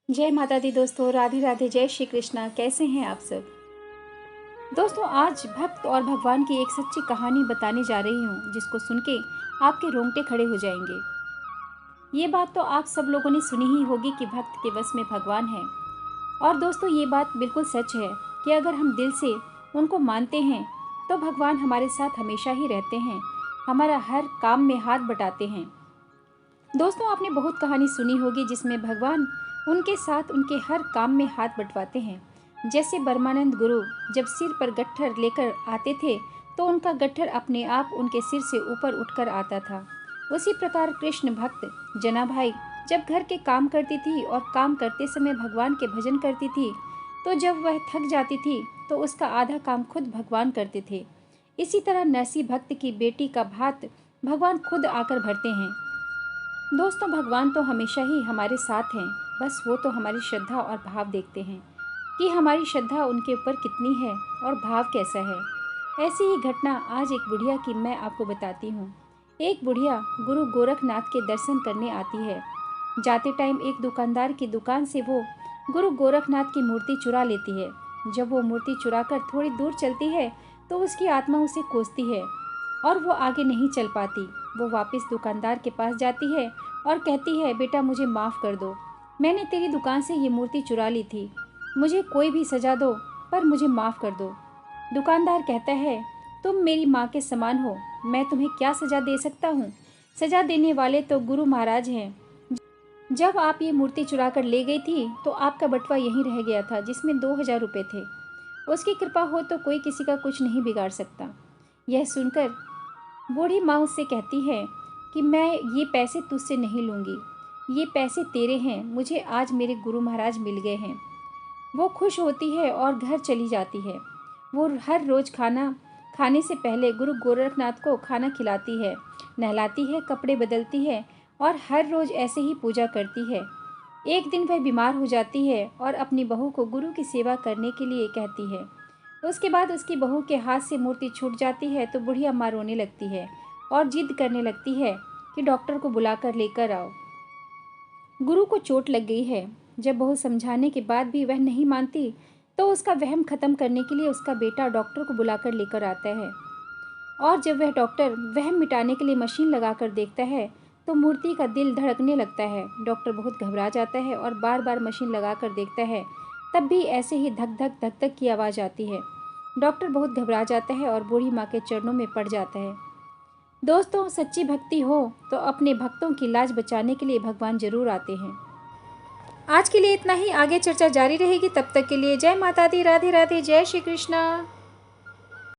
जय माता दी दोस्तों, राधे राधे, जय श्री कृष्णा। कैसे हैं आप सब दोस्तों। आज भक्त और भगवान की एक सच्ची कहानी बताने जा रही हूँ, जिसको सुन के आपके रोंगटे खड़े हो जाएंगे। ये बात तो आप सब लोगों ने सुनी ही होगी कि भक्त के वश में भगवान है। और दोस्तों, ये बात बिल्कुल सच है कि अगर हम दिल से उनको मानते हैं तो भगवान हमारे साथ हमेशा ही रहते हैं, हमारा हर काम में हाथ बटाते हैं। दोस्तों, आपने बहुत कहानी सुनी होगी जिसमें भगवान उनके साथ उनके हर काम में हाथ बंटवाते हैं। जैसे ब्रह्मानंद गुरु जब सिर पर गट्ठर लेकर आते थे तो उनका गट्ठर अपने आप उनके सिर से ऊपर उठकर आता था। उसी प्रकार कृष्ण भक्त जनाभाई जब घर के काम करती थी और काम करते समय भगवान के भजन करती थी, तो जब वह थक जाती थी तो उसका आधा काम खुद भगवान करते थे। इसी तरह नरसी भक्त की बेटी का भात भगवान खुद आकर भरते हैं। दोस्तों, भगवान तो हमेशा ही हमारे साथ हैं, बस वो तो हमारी श्रद्धा और भाव देखते हैं कि हमारी श्रद्धा उनके ऊपर कितनी है और भाव कैसा है। ऐसी ही घटना आज एक बुढ़िया की मैं आपको बताती हूँ। एक बुढ़िया गुरु गोरखनाथ के दर्शन करने आती है। जाते टाइम एक दुकानदार की दुकान से वो गुरु गोरखनाथ की मूर्ति चुरा लेती है। जब वो मूर्ति चुराकर थोड़ी दूर चलती है तो उसकी आत्मा उसे कोसती है और वो आगे नहीं चल पाती। वो वापस दुकानदार के पास जाती है और कहती है, बेटा मुझे माफ़ कर दो, मैंने तेरी दुकान से ये मूर्ति चुरा ली थी, मुझे कोई भी सज़ा दो पर मुझे माफ़ कर दो। दुकानदार कहता है, तुम मेरी माँ के समान हो, मैं तुम्हें क्या सज़ा दे सकता हूँ। सज़ा देने वाले तो गुरु महाराज हैं। जब आप ये मूर्ति चुरा कर ले गई थी तो आपका बटुआ यहीं रह गया था जिसमें 2000 रुपये थे। उसकी कृपा हो तो कोई किसी का कुछ नहीं बिगाड़ सकता। यह सुनकर बूढ़ी माँ उससे कहती है कि मैं ये पैसे तुझसे नहीं लूँगी, ये पैसे तेरे हैं, मुझे आज मेरे गुरु महाराज मिल गए हैं। वो खुश होती है और घर चली जाती है। वो हर रोज़ खाना खाने से पहले गुरु गोरखनाथ को खाना खिलाती है, नहलाती है, कपड़े बदलती है और हर रोज़ ऐसे ही पूजा करती है। एक दिन वह बीमार हो जाती है और अपनी बहू को गुरु की सेवा करने के लिए कहती है। उसके बाद उसकी बहू के हाथ से मूर्ति छूट जाती है तो बुढ़िया माँ रोने लगती है और जिद करने लगती है कि डॉक्टर को बुलाकर लेकर आओ, गुरु को चोट लग गई है। जब बहू समझाने के बाद भी वह नहीं मानती तो उसका वहम खत्म करने के लिए उसका बेटा डॉक्टर को बुलाकर लेकर आता है। और जब वह डॉक्टर वहम मिटाने के लिए मशीन लगाकर देखता है तो मूर्ति का दिल धड़कने लगता है। डॉक्टर बहुत घबरा जाता है और बार बार मशीन लगाकर देखता है, तब भी ऐसे ही धक धक धक धक की आवाज़ आती है। डॉक्टर बहुत घबरा जाता है और बूढ़ी माँ के चरणों में पड़ जाता है। दोस्तों, सच्ची भक्ति हो तो अपने भक्तों की लाज बचाने के लिए भगवान जरूर आते हैं। आज के लिए इतना ही, आगे चर्चा जारी रहेगी। तब तक के लिए जय माता दी, राधे राधे, जय श्री कृष्णा।